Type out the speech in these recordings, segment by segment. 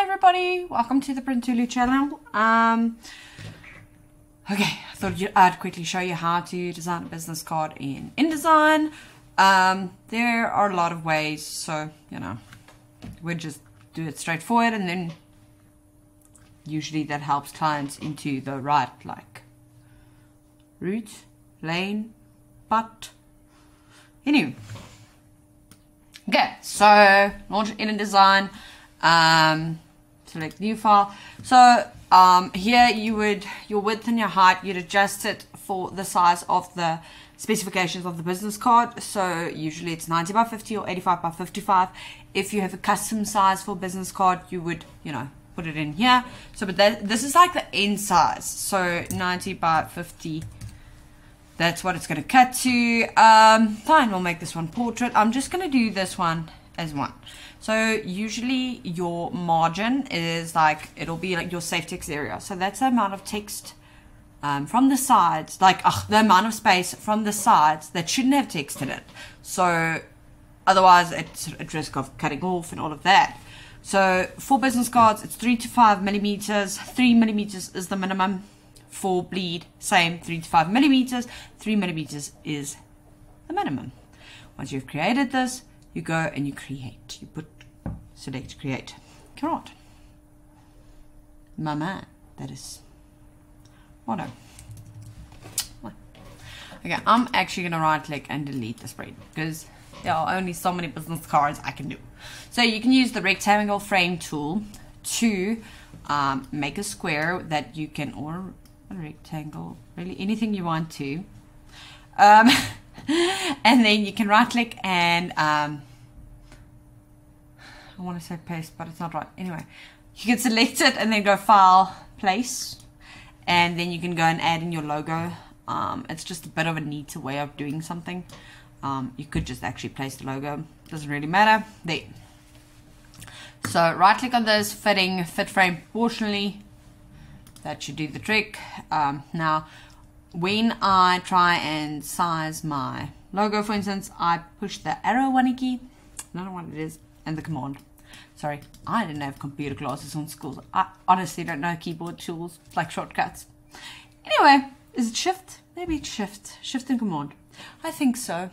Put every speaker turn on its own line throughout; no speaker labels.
everybody, welcome to the Printulu channel. Okay, I thought I'd quickly show you how to design a business card in InDesign. There are a lot of ways, so we just do it straightforward, and then usually that helps clients into the right route, lane, but anyway. Okay, so launch in InDesign, select new file. So here you would, your width and your height, you'd adjust it for the size of the specifications of the business card. So usually it's 90 by 50 or 85 by 55. If you have a custom size for business card, you would, put it in here. So, but this is like the end size. So 90 by 50. That's what it's going to cut to. Fine, we'll make this one portrait. I'm just going to do this one as one. So usually your margin is it'll be like your safe text area. So that's the amount of text from the sides, the amount of space from the sides that shouldn't have text in it. So otherwise it's at risk of cutting off and all of that. So for business cards, it's 3 to 5 millimeters. 3 millimeters is the minimum. For bleed, same, 3 to 5 millimeters. 3 millimeters is the minimum. Once you've created this, you go and you create. You select create. Correct. My man, that is Auto. Okay, I'm actually going to right click and delete the spread because there are only so many business cards I can do. So you can use the rectangle frame tool to make a square that you can, or a rectangle, really anything you want to, and then you can right click and I want to say paste, but it's not right. Anyway, you can select it and then go file, place, and then you can go and add in your logo. It's just a bit of a neater way of doing something. You could just actually place the logo, doesn't really matter. There. So right click on this, fit frame proportionally. That should do the trick. Now, when I try and size my logo, for instance, I push the arrow one key, I don't know what it is, and the command. Sorry, I didn't have computer classes on school. I honestly don't know keyboard tools, like shortcuts. Anyway, is it shift? Maybe it's shift and command. I think so,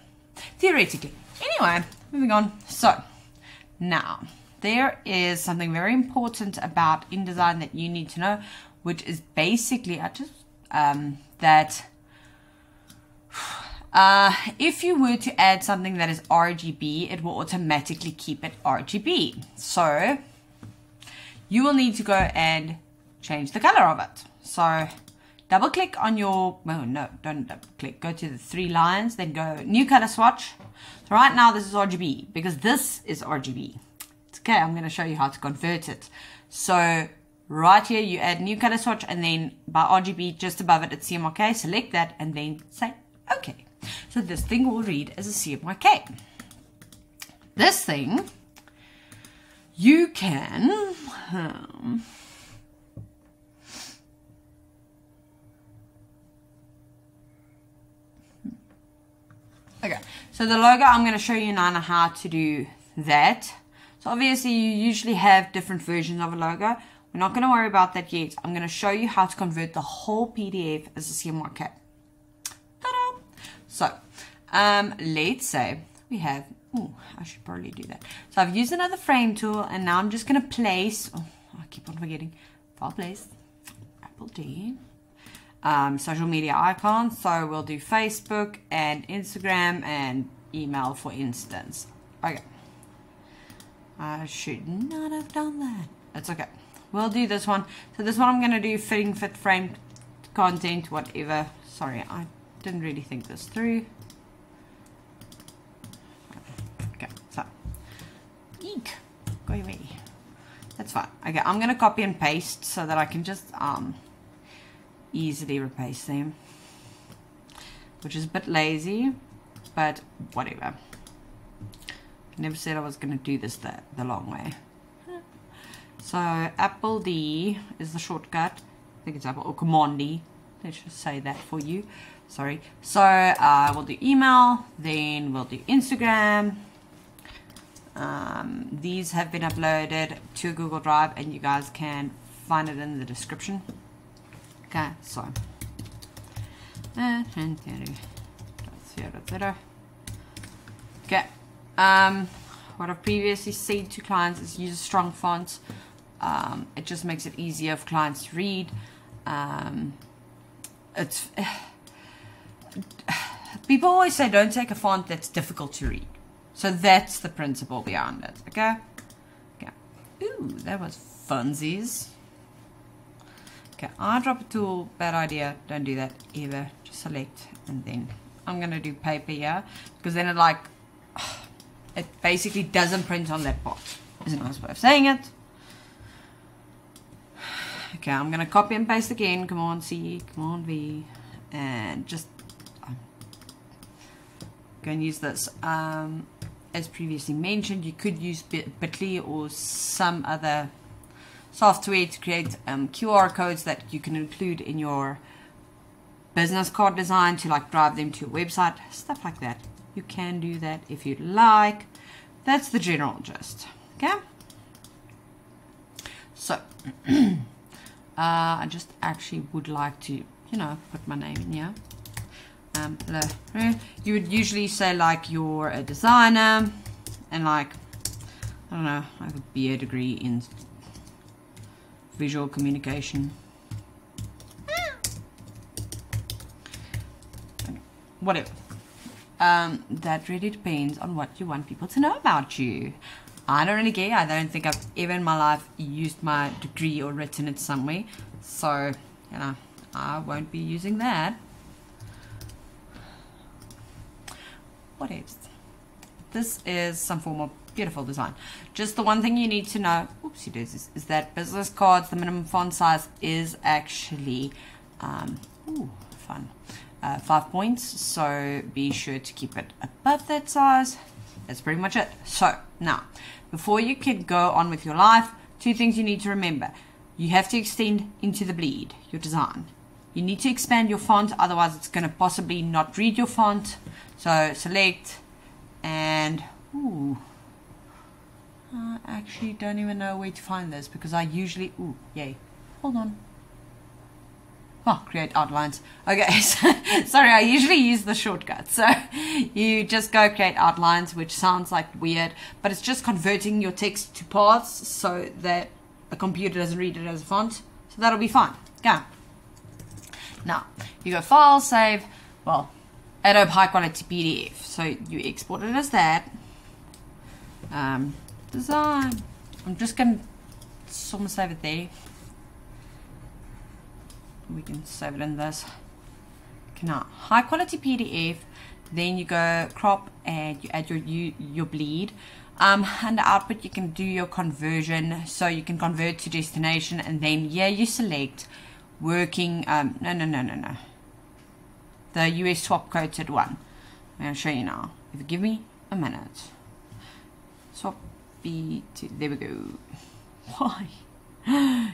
theoretically. Anyway, moving on. So, now, there is something very important about InDesign that you need to know, which is basically that if you were to add something that is RGB, it will automatically keep it RGB. So you will need to go and change the color of it. So double click on your, well, no, don't double click. Go to the 3 lines, then go new color swatch. So right now this is RGB because this is RGB. It's okay, I'm going to show you how to convert it. So right here, you add new color swatch, and then by RGB, just above it, it's CMYK. Select that, and then say OK. So this thing will read as a CMYK. This thing, you can okay. So the logo, I'm going to show you now how to do that. So obviously, you usually have different versions of a logo. We're not going to worry about that yet. I'm going to show you how to convert the whole PDF as a CMYK. Ta-da! So, let's say we have, I should probably do that. So I've used another frame tool, and now I'm just going to place, I keep on forgetting, file place, Apple D, social media icons. So we'll do Facebook and Instagram and email, for instance. Okay. I should not have done that. That's okay. We'll do this one. So this one I'm going to do fit frame content, whatever. Sorry, I didn't really think this through. Okay, so eek, go away. That's fine. Okay, I'm going to copy and paste so that I can just easily replace them, which is a bit lazy, but whatever. I never said I was going to do this the long way. So Apple D is the shortcut. I think it's Apple or Command D. Let's just say that for you. Sorry. So we'll do email, then we'll do Instagram, These have been uploaded to Google Drive, and you guys can find it in the description. Okay, so okay, what I've previously said to clients is use a strong font. It just makes it easier for clients to read. People always say don't take a font that's difficult to read. So that's the principle behind it. Okay? Okay. Ooh, that was funsies. Okay, eyedropper tool, bad idea. Don't do that either. Just select, and then I'm gonna do paper here, because then it basically doesn't print on that part. Is a nice way of saying it. Okay, I'm gonna copy and paste again. Come on, C, come on, V, and just go and use this. As previously mentioned, you could use Bitly or some other software to create QR codes that you can include in your business card design to like drive them to your website, stuff like that. You can do that if you'd like. That's the general gist. Okay, so I just actually would like to, you know, put my name in here. You would usually say like you're a designer, and like, I don't know, I have a BA degree in visual communication. Whatever. That really depends on what you want people to know about you. I don't really care. I don't think I've ever in my life used my degree or written it somewhere, so you know, I won't be using that. What else? This is some form of beautiful design. Just the one thing you need to know, oopsie daisies, is that business cards, the minimum font size is actually ooh, fun, 5 points, so be sure to keep it above that size. That's pretty much it. So now, before you can go on with your life, 2 things you need to remember. You have to extend into the bleed your design. You need to expand your font, otherwise it's going to possibly not read your font. So select, and ooh, I actually don't even know where to find this, because I usually, ooh, yay, hold on. Oh, create outlines. Okay, sorry, I usually use the shortcut. So you just go create outlines, which sounds like weird, but it's just converting your text to parts so that a computer doesn't read it as a font. So that'll be fine. Okay. Now, you go File, Save, well, Adobe High Quality PDF. So you export it as that. Design. I'm just going to save it there. We can save it in this. Okay, now, High Quality PDF. Then you go crop and you add your bleed. Under output, you can do your conversion. So you can convert to destination, and then here you select working, no. The US swap coated one. I'm going to show you now. If you give me a minute. Swap B2, there we go. Why?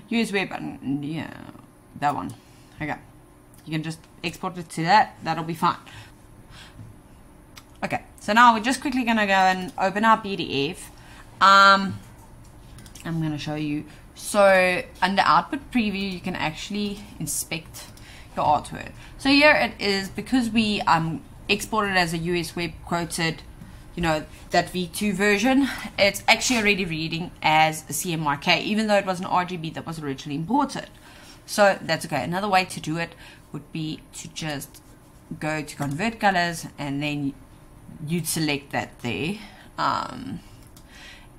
US web button, yeah, that one. Okay. You can just export it to that. That'll be fine. Okay, so now we're just quickly going to go and open our PDF. I'm going to show you. So under output preview, you can actually inspect your artwork. So here it is, because we exported as a US web quoted, you know, that V2 version, it's actually already reading as a CMYK, even though it was an RGB that was originally imported. So that's okay. Another way to do it would be to just go to convert colors, and then you'd select that there, and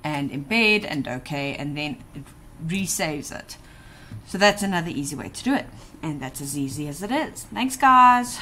embed and okay, and then it resaves it. So that's another easy way to do it, and that's as easy as it is. Thanks guys.